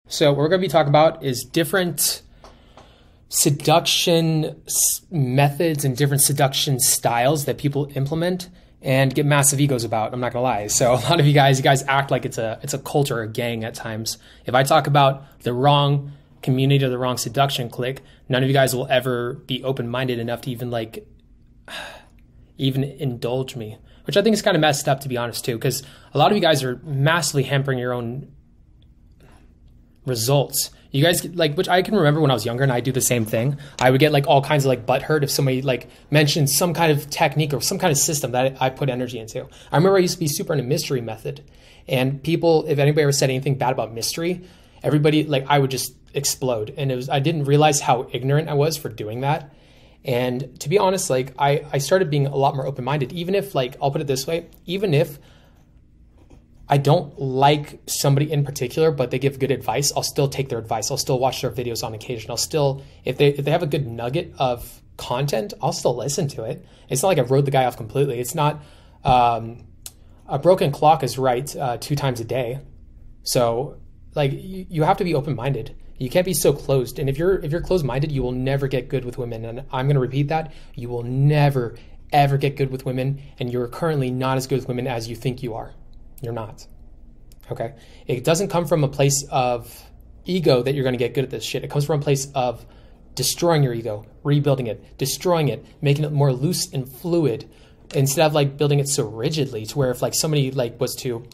So what we're going to be talking about is different seduction methods and different seduction styles that people implement and get massive egos about. I'm not gonna lie. So a lot of you guys act like it's a cult or a gang at times. If I talk about the wrong community or the wrong seduction clique, none of you guys will ever be open-minded enough to even indulge me, which I think is kind of messed up, to be honest, too, because a lot of you guys are massively hampering your own results. You guys which I can remember when I was younger and I do the same thing. I would get all kinds of butthurt if somebody mentioned some kind of technique or some kind of system that I put energy into. I remember I used to be super into mystery method, and people, if anybody ever said anything bad about mystery, everybody I would just explode. And I didn't realize how ignorant I was for doing that. And to be honest, I started being a lot more open-minded, even if I'll put it this way, even if I don't like somebody in particular, but they give good advice, I'll still take their advice. I'll still watch their videos on occasion. I'll still, if they have a good nugget of content, I'll still listen to it. It's not like I wrote the guy off completely. It's not, a broken clock is right 2 times a day. So you have to be open-minded. You can't be so closed. And if you're closed-minded, you will never get good with women. And I'm going to repeat that. You will never, ever get good with women. And you're currently not as good with women as you think you are. You're not. Okay? It doesn't come from a place of ego that you're going to get good at this shit. It comes from a place of destroying your ego, rebuilding it, destroying it, making it more loose and fluid, instead of building it so rigidly to where if somebody was to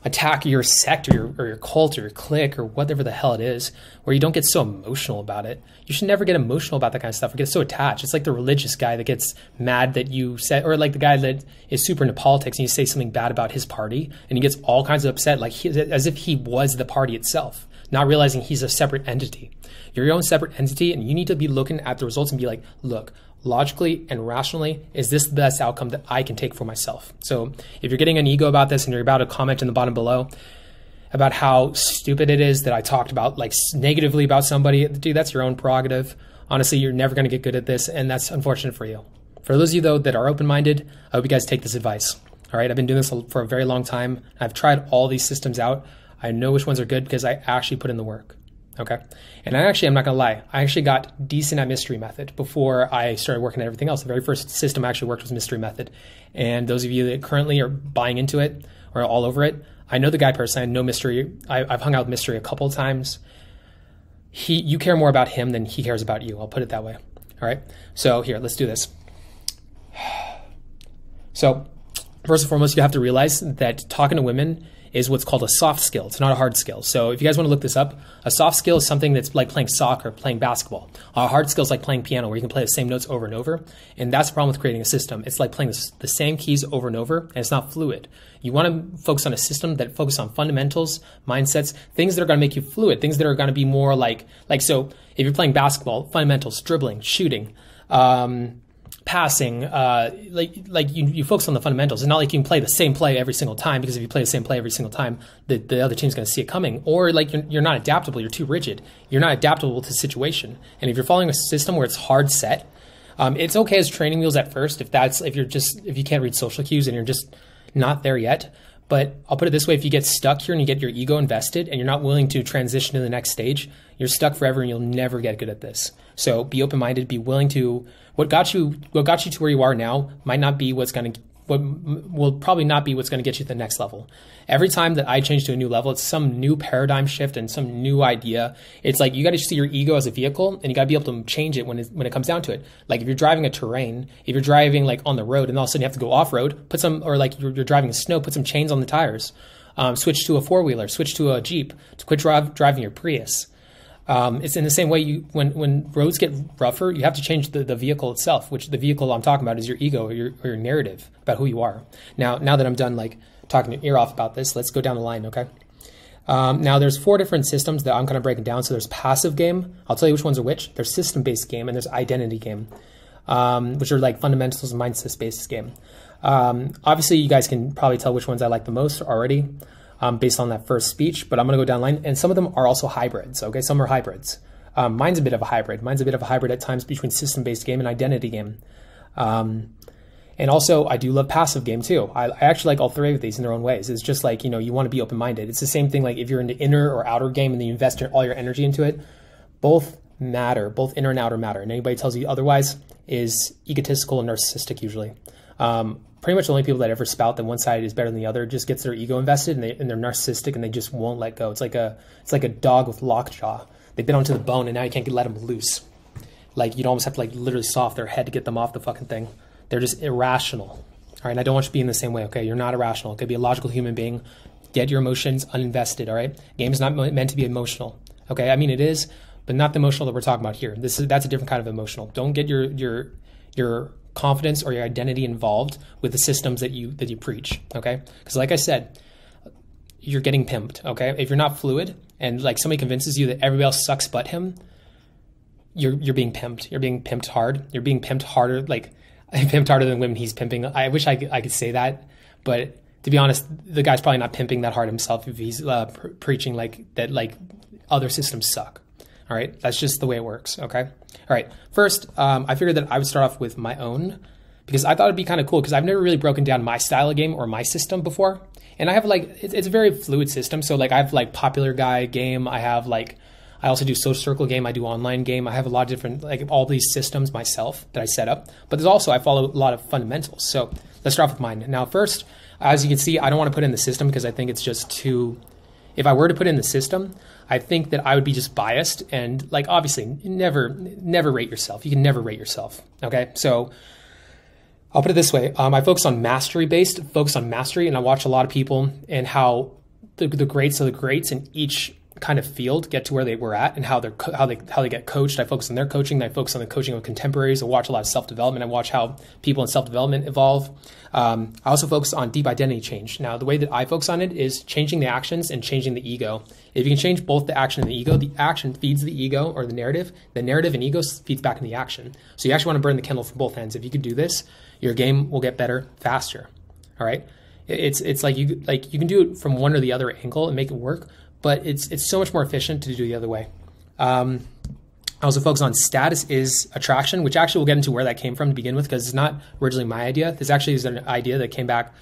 attack your sect or your cult or your clique or whatever the hell it is, where you don't get so emotional about it. You should never get emotional about that kind of stuff or get so attached. It's like the religious guy that gets mad that you said, or the guy that is super into politics and you say something bad about his party and he gets all kinds of upset, as if he was the party itself, not realizing he's a separate entity. You're your own separate entity, and you need to be looking at the results and be like, look, logically and rationally, is this the best outcome that I can take for myself? So if you're getting an ego about this and you're about to comment in the bottom below about how stupid it is that I talked about negatively about somebody, dude, that's your own prerogative. Honestly, you're never going to get good at this, and that's unfortunate for you. For those of you, though, that are open-minded, I hope you guys take this advice. All right, I've been doing this for a very long time. I've tried all these systems out. I know which ones are good because I actually put in the work. Okay. And I'm not going to lie. I actually got decent at mystery method before I started working at everything else. The very first system I actually worked was mystery method. And those of you that currently are buying into it or all over it, I know the guy personally. I know mystery. I've hung out with mystery a couple of times. You care more about him than he cares about you. I'll put it that way. All right. So here, let's do this. So first and foremost, you have to realize that talking to women is what's called a soft skill. It's not a hard skill. So if you guys want to look this up, a soft skill is something that's like playing soccer, playing basketball. A hard skill is like playing piano, where you can play the same notes over and over. And that's the problem with creating a system. It's like playing the same keys over and over, and it's not fluid. You want to focus on a system that focuses on fundamentals, mindsets, things that are going to make you fluid, things that are going to be more so if you're playing basketball, fundamentals, dribbling, shooting, passing, you focus on the fundamentals. It's not like you can play the same play every single time, because if you play the same play every single time, the other team's going to see it coming. Or you're not adaptable. You're too rigid. You're not adaptable to the situation. And if you're following a system where it's hard set, it's okay as training wheels at first if you can't read social cues and you're just not there yet. But I'll put it this way: if you get stuck here and you get your ego invested and you're not willing to transition to the next stage, you're stuck forever and you'll never get good at this. So be open-minded, be willing to, what got you to where you are now might not be what will probably not be what's going to get you to the next level. Every time that I change to a new level, it's some new paradigm shift and some new idea. It's like you got to see your ego as a vehicle, and you got to be able to change it when it comes down to it. Like if you're driving a terrain, if you're driving on the road and all of a sudden you have to go off road, you're driving snow, put some chains on the tires, switch to a 4-wheeler, switch to a Jeep, to quit driving your Prius. It's in the same way when roads get rougher, you have to change the vehicle itself, which the vehicle I'm talking about is your ego or your narrative about who you are. Now that I'm done talking your ear off about this, let's go down the line, okay? Now there's 4 different systems that I'm kind of breaking down. So there's passive game. I'll tell you which ones are which. There's system-based game, and there's identity game, which are fundamentals and mindset-based game. Obviously, you guys can probably tell which ones I like the most already. Based on that first speech, but I'm going to go down the line. And some of them are also hybrids, okay? Some are hybrids. Mine's a bit of a hybrid. Mine's a bit of a hybrid at times between system-based game and identity game. And also, I do love passive game too. I actually like all three of these in their own ways. It's just like, you want to be open-minded. It's the same thing like if you're into inner or outer game and then you invest all your energy into it, both matter, both inner and outer matter. And anybody tells you otherwise is egotistical and narcissistic usually. Pretty much the only people that ever spout that one side is better than the other just gets their ego invested and they're narcissistic and they just won't let go. It's like a dog with lockjaw. They've been onto the bone and now you can't let them loose. Like you'd almost have to like literally saw off their head to get them off the fucking thing. They're just irrational. All right. And I don't want you to be in the same way. Okay. You're not irrational. Okay. Be a logical human being. Get your emotions uninvested. All right. Game is not meant to be emotional. Okay. I mean, it is, but not the emotional that we're talking about here. That's a different kind of emotional. Don't get your confidence or your identity involved with the systems that you preach. Okay. Because like I said, you're getting pimped. Okay. If you're not fluid and like somebody convinces you that everybody else sucks but him, you're being pimped. You're being pimped hard. You're being pimped harder. Like pimped harder than women he's pimping. I wish I could say that, but to be honest, the guy's probably not pimping that hard himself if he's preaching like that, like other systems suck. All right. That's just the way it works. Okay. All right. First, I figured that I would start off with my own because I thought it'd be kind of cool because I've never really broken down my style of game or my system before. And I have like, it's a very fluid system. So like I have like popular guy game. I also do social circle game. I do online game. I have a lot of different, like all these systems myself that I set up, but there's also, I follow a lot of fundamentals. So let's start off with mine. Now, first, as you can see, I don't want to put in the system because I think it's just too, if I were to put in the system, I think that I would be just biased and like, obviously never rate yourself. You can never rate yourself. Okay. So I'll put it this way. I focus on mastery, and I watch a lot of people and how the greats of the greats in each kind of field get to where they were at and how they get coached. I focus on their coaching. I focus on the coaching of contemporaries. I watch a lot of self-development. I watch how people in self-development evolve. I also focus on deep identity change. Now, the way that I focus on it is changing the actions and changing the ego. If you can change both the action and the ego, the action feeds the ego or the narrative and ego feeds back in the action. So you actually want to burn the candle from both ends. If you could do this, your game will get better faster. All right. It's like you can do it from one or the other angle and make it work, but it's so much more efficient to do the other way. I also focus on status is attraction, which actually we'll get into where that came from to begin with, because it's not originally my idea. This actually is an idea that came back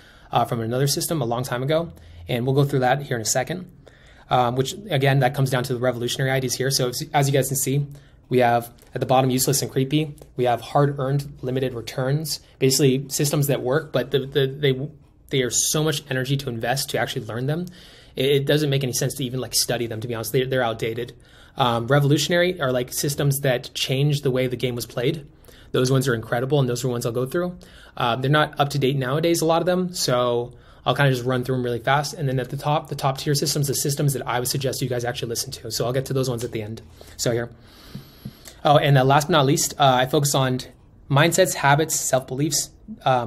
from another system a long time ago, and we'll go through that here in a second, which, again, that comes down to the revolutionary ideas here. So as you guys can see, we have at the bottom useless and creepy. We have hard-earned limited returns, basically systems that work, but they are so much energy to invest to actually learn them. It doesn't make any sense to even like study them, to be honest. They're outdated. Revolutionary are like systems that change the way the game was played. Those ones are incredible, and those are ones I'll go through. They're not up to date nowadays, a lot of them, so I'll kind of just run through them really fast. And then at the top tier systems, the systems that I would suggest you guys actually listen to. So I'll get to those ones at the end. So here. Oh, and last but not least, I focus on mindsets, habits, self-beliefs,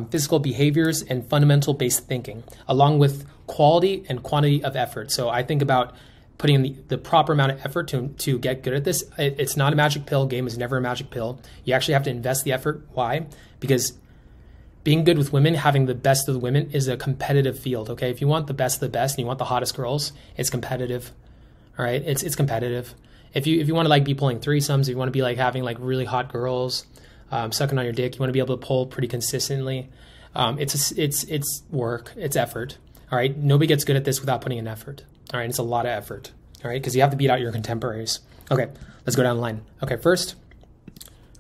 physical behaviors, and fundamental-based thinking, along with quality and quantity of effort. So I think about putting in the proper amount of effort to get good at this. It's not a magic pill. Game is never a magic pill. You actually have to invest the effort. Why? Because being good with women, having the best of the women is a competitive field. Okay, if you want the best of the best and you want the hottest girls, it's competitive. All right, it's competitive. If you want to like be pulling threesomes, if you want to be like having like really hot girls sucking on your dick, you want to be able to pull pretty consistently. It's work, it's effort. All right, nobody gets good at this without putting in effort. All right, it's a lot of effort. All right, because you have to beat out your contemporaries. Okay, let's go down the line. Okay, first,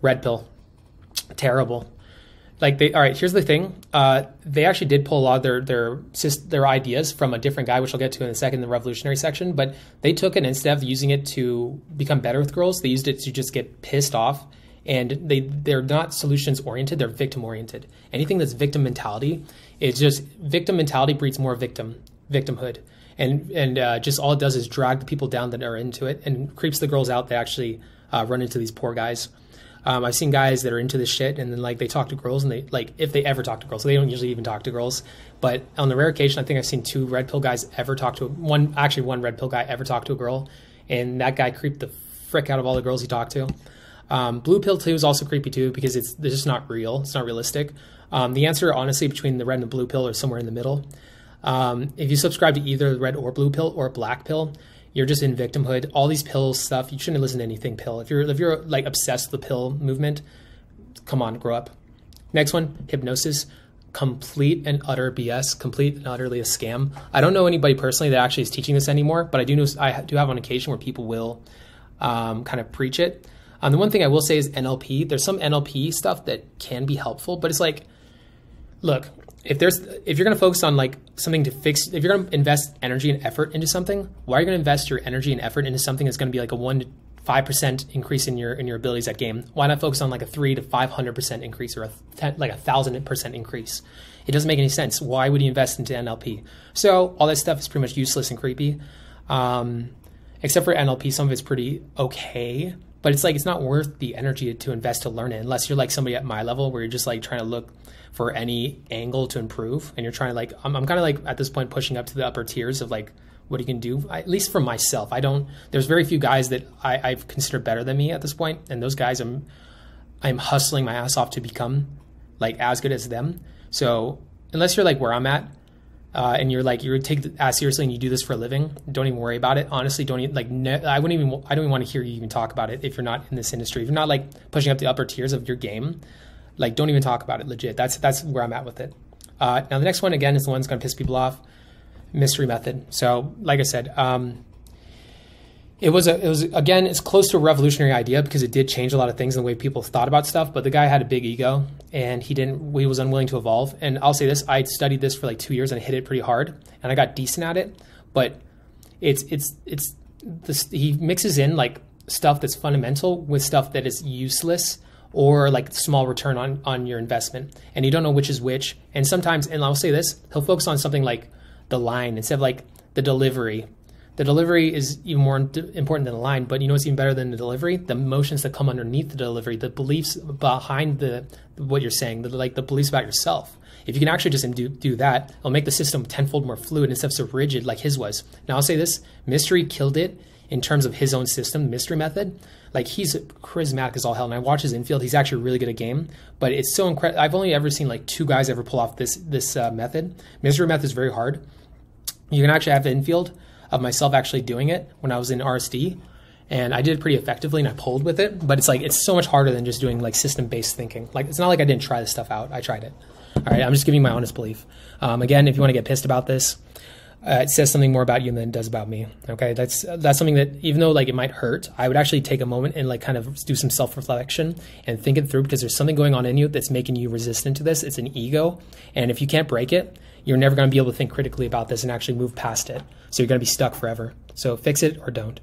red pill, terrible. Like all right, here's the thing. They actually did pull a lot of their ideas from a different guy, which I'll get to in a second, in the revolutionary section. But they took it, instead of using it to become better with girls, they used it to just get pissed off. And they're not solutions oriented; they're victim oriented. Anything that's victim mentality, it's just victim mentality breeds more victimhood, and just all it does is drag the people down that are into it and creeps the girls out that actually run into these poor guys. I've seen guys that are into this shit, and then like they talk to girls, and they like, if they ever talk to girls, they don't usually even talk to girls. But on the rare occasion, I think I've seen two red pill guys ever talk to one red pill guy ever talk to a girl, and that guy creeped the frick out of all the girls he talked to. Blue pill too is also creepy too, because they're just not real. It's not realistic. The answer, honestly, between the red and the blue pill are somewhere in the middle. If you subscribe to either the red or blue pill or black pill, you're just in victimhood. All these pills stuff, you shouldn't listen to anything pill. If you're like obsessed with the pill movement, come on, grow up. Next one, hypnosis. Complete and utter BS, complete and utterly a scam. I don't know anybody personally that actually is teaching this anymore, but I do know, I do have on occasion where people will kind of preach it. The one thing I will say is NLP. There's some NLP stuff that can be helpful, but it's like, look, if you're going to focus on like something to fix, if you're going to invest energy and effort into something, why are you going to invest your energy and effort into something that's going to be like a 1 to 5% increase in your abilities at game? Why not focus on like a 300 to 500% increase or like 1,000% increase? It doesn't make any sense. Why would you invest into NLP? So all that stuff is pretty much useless and creepy. Except for NLP, some of it's pretty okay, but it's like, it's not worth the energy to invest to learn it unless you're like somebody at my level where you're just like trying to look for any angle to improve. And you're trying to like, I'm kind of like at this point pushing up to the upper tiers of like what you can do, at least for myself. There's very few guys that I've considered better than me at this point. And those guys I'm hustling my ass off to become like as good as them. So unless you're like where I'm at, and you're like, you take it as seriously and you do this for a living, don't even worry about it. Honestly, don't even like, I don't even want to hear you even talk about it. If you're not in this industry, if you're not like pushing up the upper tiers of your game, like don't even talk about it. Legit. That's where I'm at with it. Now the next one again is the one that's going to piss people off. Mystery method. So like I said, it was again, it's close to a revolutionary idea because it did change a lot of things in the way people thought about stuff, but the guy had a big ego and he was unwilling to evolve. And I'll say this, I studied this for like 2 years and I hit it pretty hard and I got decent at it, but he mixes in like stuff that's fundamental with stuff that is useless or like small return on your investment. And you don't know which is which. And sometimes, and I'll say this, he'll focus on something like the line instead of like the delivery. The delivery is even more important than the line, but you know what's even better than the delivery? The emotions that come underneath the delivery, the beliefs behind what you're saying, the beliefs about yourself. If you can actually just do that, it'll make the system tenfold more fluid instead of so rigid like his was. Now I'll say this, Mystery killed it in terms of his own system, Mystery method. Like he's charismatic as all hell, and I watch his infield. He's actually really good at game, but it's so incredible. I've only ever seen like 2 guys ever pull off this method. Mystery method is very hard. You can actually have the infield of myself actually doing it when I was in RSD, and I did it pretty effectively and I pulled with it, but it's like, it's so much harder than just doing like system-based thinking. Like, it's not like I didn't try this stuff out. I tried it. All right. I'm just giving my honest belief. Again, if you want to get pissed about this, it says something more about you than it does about me. Okay. That's something that even though like it might hurt, I would actually take a moment and like kind of do some self-reflection and think it through, because there's something going on in you that's making you resistant to this. It's an ego. And if you can't break it, you're never going to be able to think critically about this and actually move past it. So you're going to be stuck forever. So fix it or don't.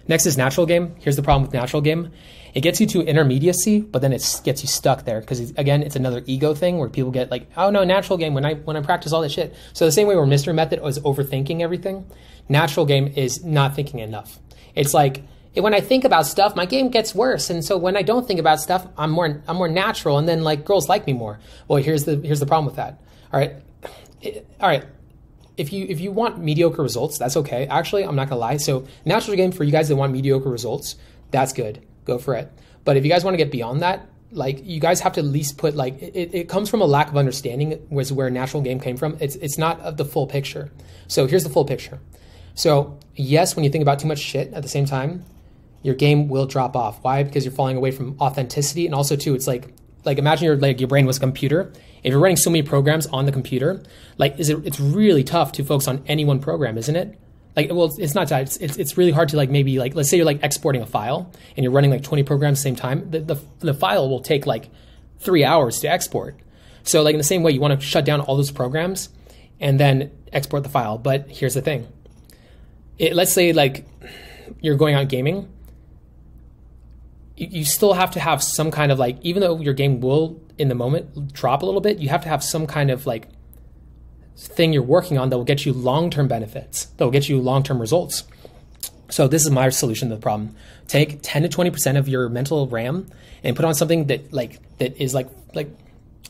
Next is natural game. Here's the problem with natural game. It gets you to intermediacy, but then it gets you stuck there because, again, it's another ego thing where people get like, oh no, natural game when I practice all that shit. So the same way where Mystery method was overthinking everything, natural game is not thinking enough. It's like, when I think about stuff, my game gets worse, and so when I don't think about stuff, I'm more natural, and then like girls like me more. Well, here's the problem with that. All right. If you want mediocre results, that's okay. Actually, I'm not gonna lie. So natural game for you guys that want mediocre results, that's good. Go for it. But if you guys want to get beyond that, like you guys have to at least put like it comes from a lack of understanding was where natural game came from. It's not the full picture. So here's the full picture. So yes, when you think about too much shit at the same time, your game will drop off. Why? Because you're falling away from authenticity, and also too, it's like imagine your brain was a computer. If you're running so many programs on the computer, like it's really tough to focus on any one program, isn't it? Like, well, it's not that. It's really hard to like maybe like, let's say you're like exporting a file and you're running like 20 programs at the same time. The file will take like 3 hours to export. So like in the same way, you want to shut down all those programs and then export the file. But here's the thing. Let's say like you're going out gaming. You still have to have some kind of like, even though your game will in the moment drop a little bit, you have to have some kind of like thing you're working on that will get you long-term benefits, that will get you long-term results. So this is my solution to the problem. Take 10 to 20% of your mental RAM and put on something that is like oh,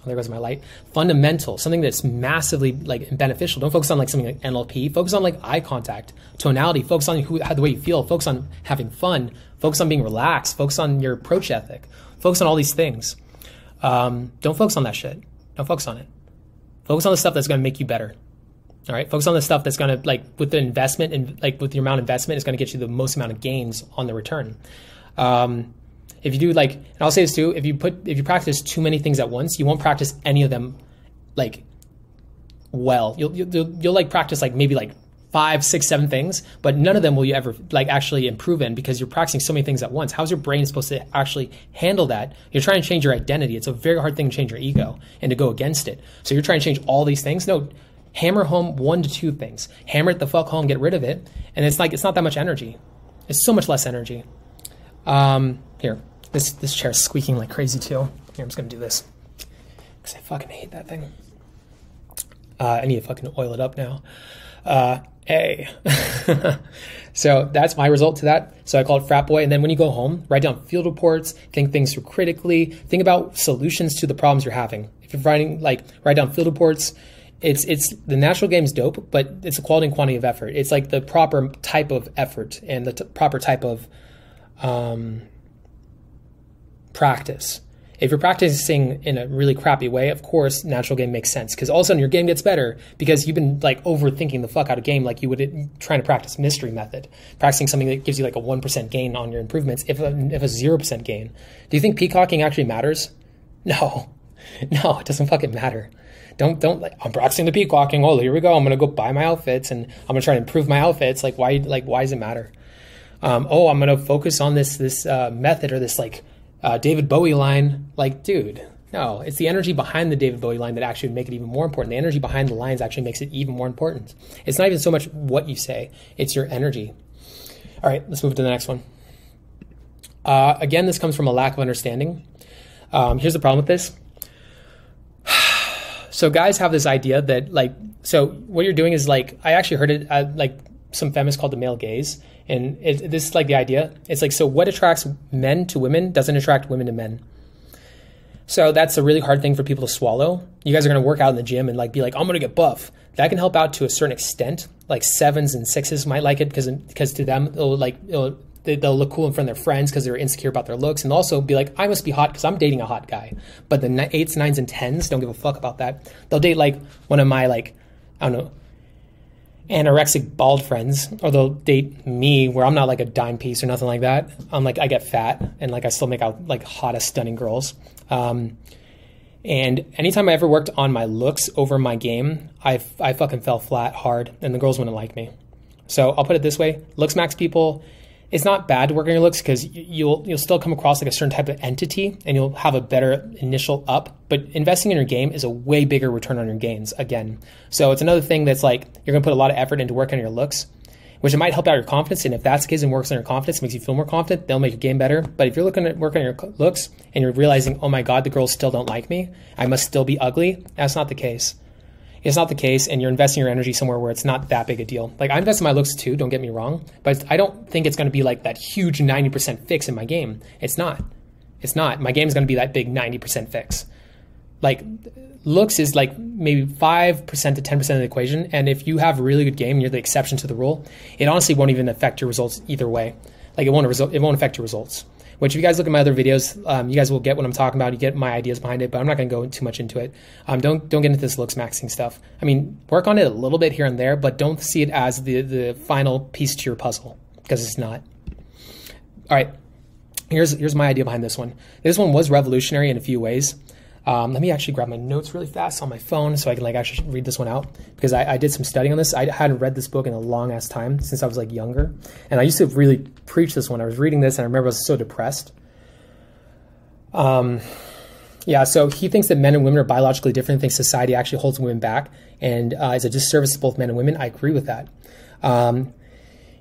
there goes my light, fundamental, something that's massively like beneficial. Don't focus on like something like NLP. Focus on like eye contact, tonality. Focus on the way you feel. Focus on having fun. Focus on being relaxed. Focus on your approach ethic. Focus on all these things. Don't focus on that shit. Don't focus on it. Focus on the stuff that's going to make you better. All right. Focus on the stuff that's going to, like, with the investment and like with your amount of investment, is going to get you the most amount of gains on the return. If you do like, and I'll say this too, if you practice too many things at once, you won't practice any of them like well. You'll like practice like maybe like 5, 6, 7 things, but none of them will you ever like actually improve in because you're practicing so many things at once. How's your brain supposed to actually handle that? You're trying to change your identity. It's a very hard thing to change your ego and to go against it. So you're trying to change all these things. No, hammer home 1 to 2 things. Hammer it the fuck home, get rid of it. And it's like, it's not that much energy. It's so much less energy. Here, this chair is squeaking like crazy too. Here, I'm just gonna do this because I fucking hate that thing. I need to fucking oil it up now. So that's my result to that. So I call it frat boy. And then when you go home, write down field reports, think things through critically, think about solutions to the problems you're having. If you're writing, like, write down field reports. It's the natural game's dope, but it's a quality and quantity of effort. It's like the proper type of effort and the proper type of practice. If you're practicing in a really crappy way, of course, natural game makes sense because all of a sudden your game gets better because you've been like overthinking the fuck out of game like you would trying to practice mystery method, practicing something that gives you like a 1% gain on your improvements if a 0% gain. Do you think peacocking actually matters? No, it doesn't fucking matter. Don't like, I'm practicing the peacocking. Oh, here we go. I'm going to go buy my outfits and I'm going to try to improve my outfits. Like why does it matter? I'm going to focus on this method or this like, David Bowie line, like, dude, no, it's the energy behind the David Bowie line that actually would make it even more important. The energy behind the lines actually makes it even more important. It's not even so much what you say, it's your energy. All right, let's move to the next one. Again, this comes from a lack of understanding. Here's the problem with this. So guys have this idea that like, so what you're doing is like, I actually heard it like some feminists called the male gaze. And this is like the idea. It's like, so what attracts men to women doesn't attract women to men. So that's a really hard thing for people to swallow. You guys are going to work out in the gym and like be like, I'm going to get buff. That can help out to a certain extent. Like 7s and 6s might like it because to them, they'll look cool in front of their friends because they're insecure about their looks. And also be like, I must be hot because I'm dating a hot guy. But the 8s, 9s, and 10s don't give a fuck about that. They'll date like one of my like, I don't know, anorexic bald friends, or they'll date me where I'm not like a dime piece or nothing like that. I'm like, I get fat and like I still make out like hottest stunning girls. And anytime I ever worked on my looks over my game, I fucking fell flat hard and the girls wouldn't like me. So I'll put it this way, looks max people, it's not bad to work on your looks because you'll still come across like a certain type of entity and you'll have a better initial up, but investing in your game is a way bigger return on your gains again. So it's another thing that's like, you're gonna put a lot of effort into working on your looks, which it might help out your confidence. And if that's the case and works on your confidence, makes you feel more confident, they'll make your game better. But if you're looking at working on your looks and you're realizing, oh my God, the girls still don't like me, I must still be ugly, that's not the case. It's not the case, and you're investing your energy somewhere where it's not that big a deal. Like, I invest in my looks too, don't get me wrong, but I don't think it's going to be like that huge 90% fix in my game. It's not. It's not. My game is going to be that big 90% fix. Like, looks is like maybe 5% to 10% of the equation, and if you have a really good game and you're the exception to the rule, it honestly won't even affect your results either way. Like, it won't affect your results. Which if you guys look at my other videos, you guys will get what I'm talking about. You get my ideas behind it, but I'm not going to go too much into it. Don't get into this looks maxing stuff. I mean, work on it a little bit here and there, but don't see it as the final piece to your puzzle, because it's not. All right, here's my idea behind this one. This one was revolutionary in a few ways. Let me actually grab my notes really fast on my phone so I can like actually read this one out, because I did some studying on this. I hadn't read this book in a long ass time since I was like younger, and I used to really preach this one. I was reading this and I remember I was so depressed. Yeah, so he thinks that men and women are biologically different. Thinks society actually holds women back and is a disservice to both men and women. I agree with that.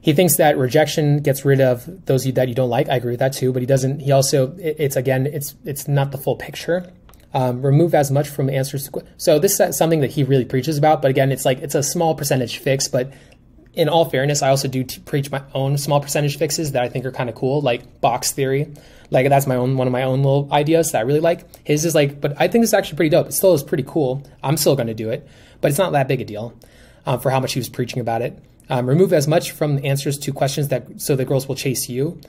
He thinks that rejection gets rid of those that you don't like. I agree with that too, but he doesn't. He also, it's not the full picture. Remove as much from answers to so this is something that he really preaches about, but again, it's a small percentage fix. But in all fairness, I also do preach my own small percentage fixes that I think are kind of cool, like box theory. Like that's one of my own little ideas that I really like. His is like, but I think it's actually pretty dope. It still is pretty cool. I'm still going to do it, but it's not that big a deal for how much he was preaching about it. Remove as much from the answers to questions so the girls will chase you.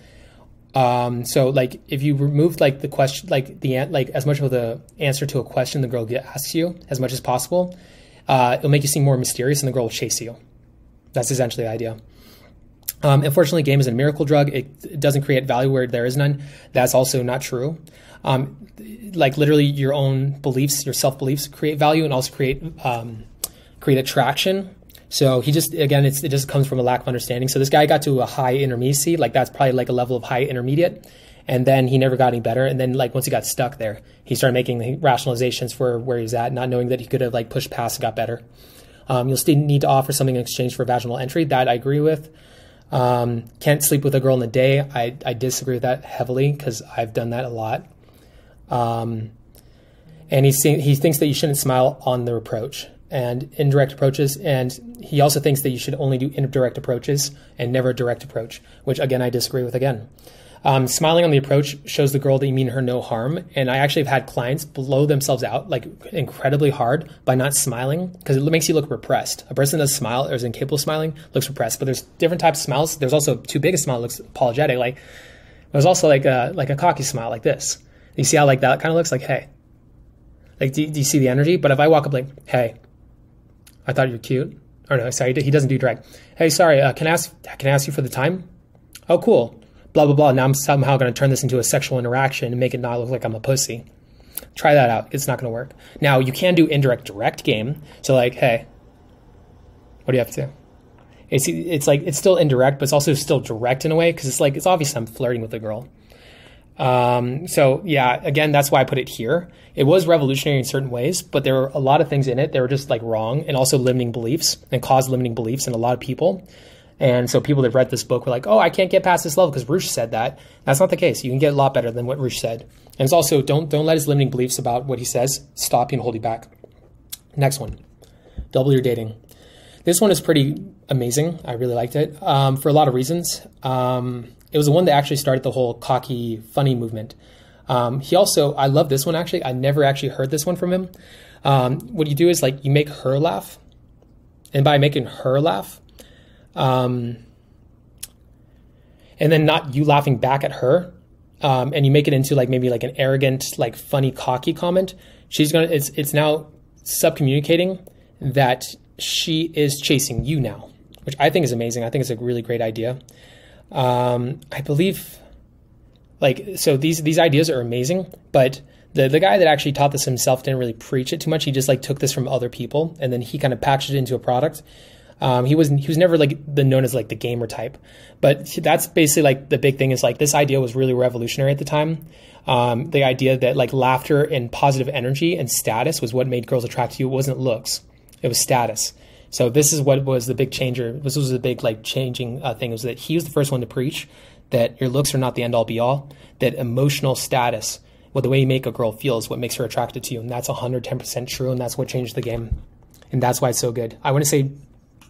So like if you remove like the question, like as much of the answer to a question the girl asks you as much as possible, it'll make you seem more mysterious and the girl will chase you. That's essentially the idea. Unfortunately, game is a miracle drug. It doesn't create value where there is none. That's also not true. Like literally your own beliefs, your self-beliefs create value and also create attraction. So he just, again, it just comes from a lack of understanding. So this guy got to a high intermediate, like that's probably like a level of high intermediate. And then he never got any better. And then like once he got stuck there, he started making the rationalizations for where he's at, not knowing that he could have like pushed past and got better. You'll still need to offer something in exchange for vaginal entry. That I agree with. Can't sleep with a girl in the day. I disagree with that heavily because I've done that a lot. And he thinks that you shouldn't smile on the approach and indirect approaches. And he also thinks that you should only do indirect approaches and never a direct approach, which again, I disagree with again. Smiling on the approach shows the girl that you mean her no harm. And I actually have had clients blow themselves out like incredibly hard by not smiling because it makes you look repressed. A person that does smile or is incapable of smiling looks repressed, but there's different types of smiles. There's also too big a smile that looks apologetic. Like there's also like a cocky smile like this. You see how like that kind of looks like, hey, like, do you see the energy? But if I walk up like, hey, I thought you were cute. Or no, sorry, he doesn't do direct. Hey, sorry, can I ask you for the time? Oh, cool. Blah, blah, blah. Now I'm somehow going to turn this into a sexual interaction and make it not look like I'm a pussy. Try that out. It's not going to work. Now, you can do indirect direct game. So like, hey, what do you have to do? It's like, it's still indirect, but it's also still direct in a way because it's like, it's obvious I'm flirting with a girl. So yeah, again, that's why I put it here. It was revolutionary in certain ways, but there were a lot of things in it that were just like wrong and also limiting beliefs and caused limiting beliefs in a lot of people. And so people that read this book were like, oh, I can't get past this level because Roosh said that. That's not the case. You can get a lot better than what Roosh said. And it's also, don't let his limiting beliefs about what he says stop you and hold you back. Next one, double your dating. This one is pretty amazing. I really liked it for a lot of reasons. It was the one that actually started the whole cocky, funny movement. He also, I love this one actually. I never actually heard this one from him. What you do is like you make her laugh. And by making her laugh, and then not you laughing back at her, and you make it into like maybe like an arrogant, like funny, cocky comment, it's now subcommunicating that she is chasing you now, which I think is amazing. I think it's a really great idea. I believe like, so these ideas are amazing, but the guy that actually taught this himself didn't really preach it too much. He just like took this from other people and then he kind of packaged it into a product. He was never like known as like the gamer type, but that's basically like the big thing is like this idea was really revolutionary at the time. The idea that like laughter and positive energy and status was what made girls attracted to you. It wasn't looks, it was status. So this is what was the big changer. This was the big like changing thing, was that he was the first one to preach that your looks are not the end all be all, that emotional status, the way you make a girl feel is what makes her attracted to you. And that's 110% true. And that's what changed the game. And that's why it's so good. I wouldn't say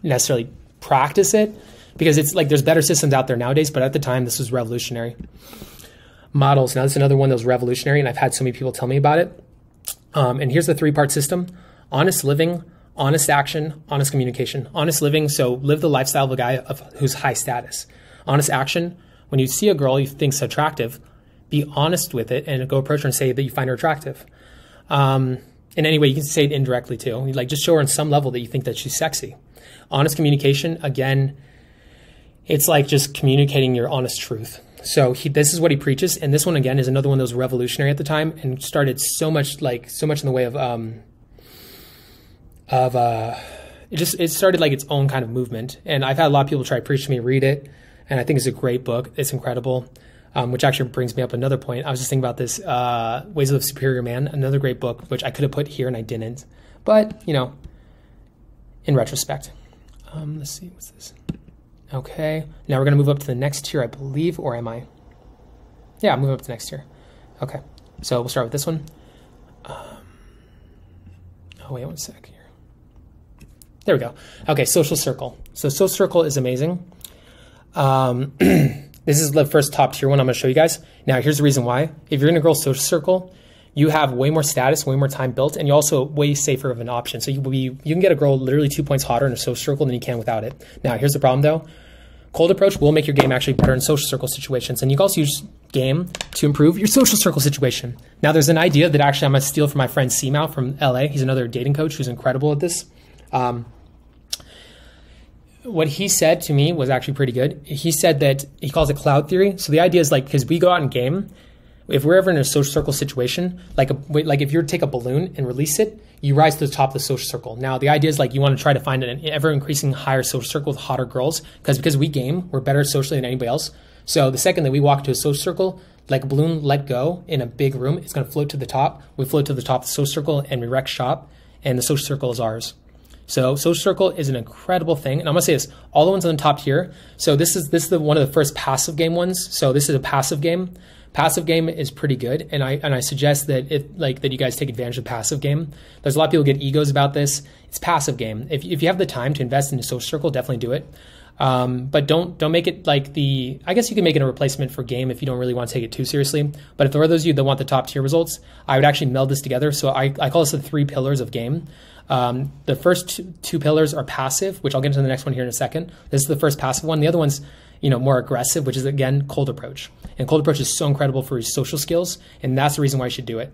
necessarily practice it because it's like there's better systems out there nowadays, but at the time this was revolutionary. Models. Now this is another one that was revolutionary and I've had so many people tell me about it. And here's the 3-part system: honest living, honest action, honest communication. Honest living, so live the lifestyle of a guy who's high status. Honest action, when you see a girl you think's attractive, be honest with it and go approach her and say that you find her attractive. In any way, you can say it indirectly too. Like just show her on some level that you think that she's sexy. Honest communication, again, it's like just communicating your honest truth. So this is what he preaches. And this one, again, is another one that was revolutionary at the time and started so much in the way it started like its own kind of movement. And I've had a lot of people try to preach to me, read it. And I think it's a great book. It's incredible. Which actually brings me up another point. I was just thinking about this, Ways of the Superior Man, another great book, which I could have put here and I didn't. But, you know, in retrospect. Let's see, what's this? Okay, now we're going to move up to the next tier, I believe, or am I? Yeah, I'm moving up to the next tier. Okay, so we'll start with this one. Oh, wait 1 sec here. There we go. Okay, social circle. So social circle is amazing. This is the first top tier one I'm going to show you guys. Now, here's the reason why. If you're in a girl's social circle, you have way more status, way more time built, and you're also way safer of an option. So you can get a girl literally 2 points hotter in a social circle than you can without it. Now, here's the problem though. Cold approach will make your game actually better in social circle situations. And you can also use game to improve your social circle situation. Now, there's an idea that actually I'm going to steal from my friend Seamau from LA. He's another dating coach who's incredible at this. what he said to me was actually pretty good. He said that he calls it cloud theory. So the idea is like, because we go out and game, if we're ever in a social circle situation, like if you take a balloon and release it, you rise to the top of the social circle. Now, the idea is like you want to try to find an ever-increasing higher social circle with hotter girls, because we game, we're better socially than anybody else. So the second that we walk to a social circle, like a balloon let go in a big room, it's going to float to the top. We float to the top of the social circle and we wreck shop, and the social circle is ours. So social circle is an incredible thing. And I'm going to say this, all the ones on the top here. So this is one of the first passive game ones. So this is a passive game. Passive game is pretty good, and I suggest that that you guys take advantage of passive game. There's a lot of people get egos about this. It's passive game. If you have the time to invest in a social circle, definitely do it. But don't make it like I guess you can make it a replacement for game if you don't really want to take it too seriously. But if there are those of you that want the top tier results, I would actually meld this together. So I call this the 3 pillars of game. The first two pillars are passive, which I'll get into the next one here in a second. This is the first passive one. The other one's more aggressive, which is again cold approach. And cold approach is so incredible for your social skills, and that's the reason why you should do it.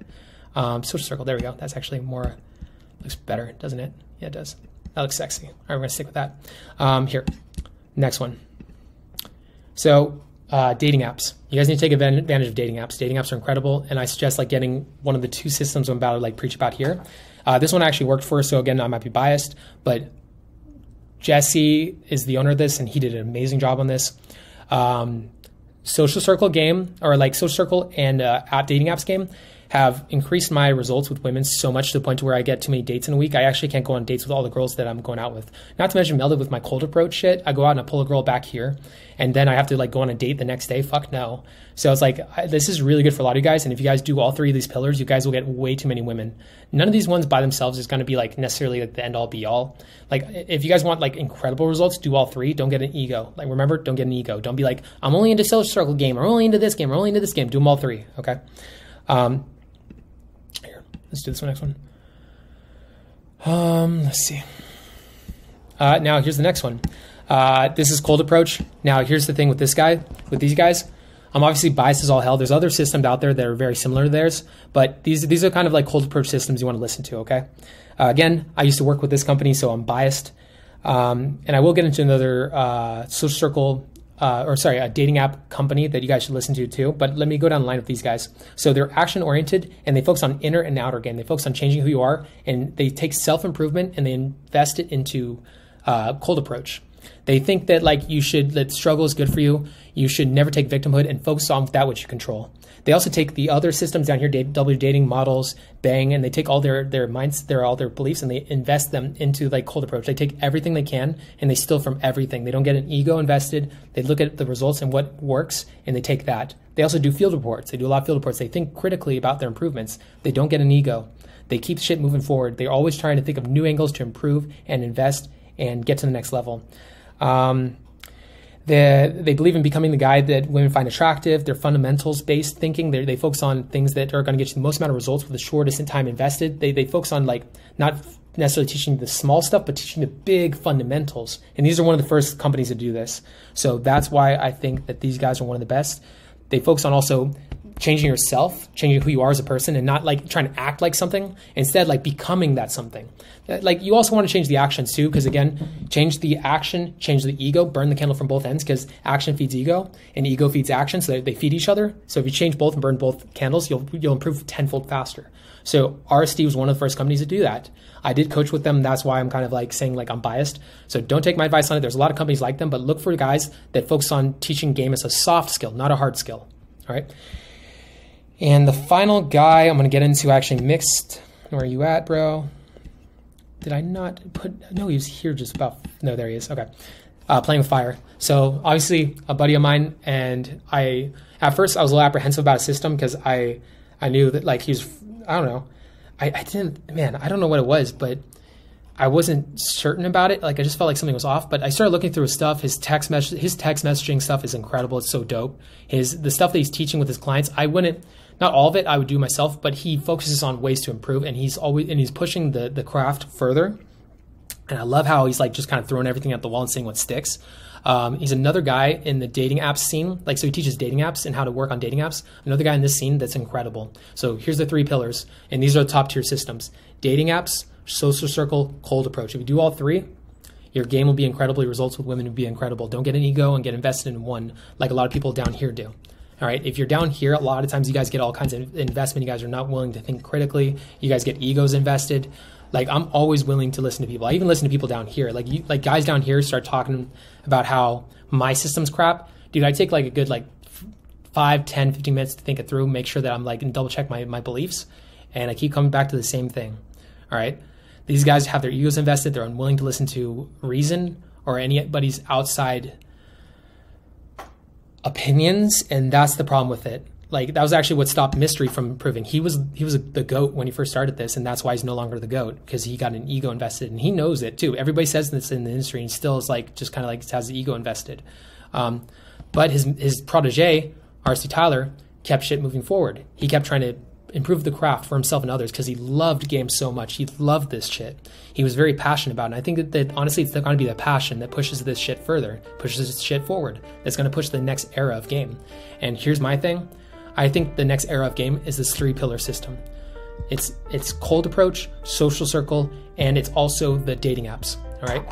Social circle, there we go. That's actually looks better, doesn't it? Yeah, it does. That looks sexy. All right, we're gonna stick with that. Here, next one. So dating apps. You guys need to take advantage of dating apps. Dating apps are incredible, and I suggest getting one of the 2 systems I'm about to preach about here. This one actually worked for us, so again, I might be biased, but Jesse is the owner of this, and he did an amazing job on this. Social circle game, or social circle and app dating apps game, have increased my results with women so much to the point to where I get too many dates in a week. I actually can't go on dates with all the girls that I'm going out with. Not to mention melded with my cold approach shit. I go out and I pull a girl back here, and then I have to go on a date the next day. Fuck no. So it's this is really good for a lot of you guys. And if you guys do all 3 of these pillars, you guys will get way too many women. None of these ones by themselves is going to be necessarily the end all be all. If you guys want incredible results, do all 3. Don't get an ego. Remember, don't get an ego. Don't be I'm only into social circle game, or only into this game, or only into this game. Do them all 3. Okay. Here, let's do this next one. Let's see. Now here's the next one. This is cold approach. Now here's the thing with these guys. I'm obviously biased as all hell. There's other systems out there that are very similar to theirs, but these are kind of cold approach systems you want to listen to. Okay. Again, I used to work with this company, so I'm biased. And I will get into another social circle, a dating app company that you guys should listen to too. But let me go down the line with these guys. So they're action oriented, and they focus on inner and outer game. They focus on changing who you are, and they take self-improvement and they invest it into cold approach. They think that that struggle is good for you. You should never take victimhood and focus on that which you control. They also take the other systems down here, W dating models, Bang, and they take all their minds, all their beliefs, and they invest them into cold approach. They take everything they can and they steal from everything. They don't get an ego invested. They look at the results and what works, and they take that. They also do field reports. They do a lot of field reports. They think critically about their improvements. They don't get an ego. They keep shit moving forward. They're always trying to think of new angles to improve and invest and get to the next level. They believe in becoming the guy that women find attractive. They're fundamentals-based thinking. They focus on things that are going to get you the most amount of results with the shortest time invested. They focus on not necessarily teaching the small stuff, but teaching the big fundamentals. And these are one of the first companies to do this. So that's why I think that these guys are one of the best. They focus on also changing yourself, changing who you are as a person, and not trying to act like something. Instead, becoming that something. You also want to change the actions too, because again, change the action, change the ego, burn the candle from both ends, because action feeds ego and ego feeds action, so they feed each other. So if you change both and burn both candles, you'll improve tenfold faster. So RSD was one of the first companies to do that. I did coach with them. That's why I'm kind of saying I'm biased. So don't take my advice on it. There's a lot of companies like them, but look for guys that focus on teaching game as a soft skill, not a hard skill. All right. And the final guy I'm going to get into actually mixed. Where are you at, bro? Did I not put... No, he was here just about... No, there he is. Okay. Playing with fire. So obviously a buddy of mine, and at first I was a little apprehensive about his system because I knew that he was... I don't know. I don't know what it was, but I wasn't certain about it. I just felt like something was off, but I started looking through his stuff. His text messaging stuff is incredible. It's so dope. The stuff that he's teaching with his clients, not all of it I would do myself, but he focuses on ways to improve, and he's pushing the craft further. And I love how he's just kind of throwing everything at the wall and seeing what sticks. He's another guy in the dating apps scene. So he teaches dating apps and how to work on dating apps. Another guy in this scene that's incredible. So here's the 3 pillars, and these are the top tier systems: dating apps, social circle, cold approach. If you do all 3, Your game will be incredible. Your results with women will be incredible. Don't get an ego and get invested in one like a lot of people down here do. All right. If you're down here, a lot of times you guys get all kinds of investment. You guys are not willing to think critically. You guys get egos invested. Like, I'm always willing to listen to people. I even listen to people down here. Like guys down here start talking about how my system's crap. Dude, I take like a good 5, 10, 15 minutes to think it through, make sure that I'm and double check my beliefs. And I keep coming back to the same thing. All right. These guys have their egos invested. They're unwilling to listen to reason or anybody's outside opinions. And that's the problem with it. Like, that was actually what stopped Mystery from improving. He was the GOAT when he first started this, and that's why he's no longer the GOAT, because he got an ego invested, and he knows it too. Everybody says this in the industry, and he still is just kind of has the ego invested. But his protege, R.C. Tyler, kept shit moving forward. He kept trying to improve the craft for himself and others because he loved games so much. He loved this shit. He was very passionate about it. And I think that honestly, it's going to be the passion that pushes this shit further, pushes this shit forward. That's going to push the next era of game. And here's my thing. I think the next era of game is this 3-pillar system. It's cold approach, social circle, and it's also the dating apps. All right.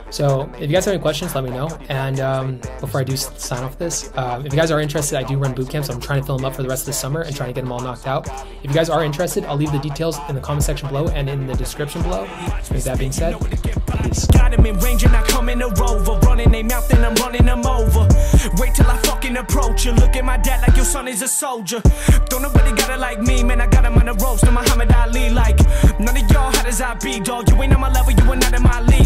So if you guys have any questions, let me know. And before I do sign off this, if you guys are interested, I do run boot camps. I'm trying to fill them up for the rest of the summer and trying to get them all knocked out. If you guys are interested, I'll leave the details in the comment section below and in the description below. With that being said, peace. Got him in range and I come in a rover, running their mouth and I'm running them over. Wait till I fucking approach you. Look at my dad like your son is a soldier. Don't nobody got it like me, man. I got him on the ropes. No Muhammad Ali, like none of y'all hot as I be, dog. You ain't on my level, you ain't not in my league.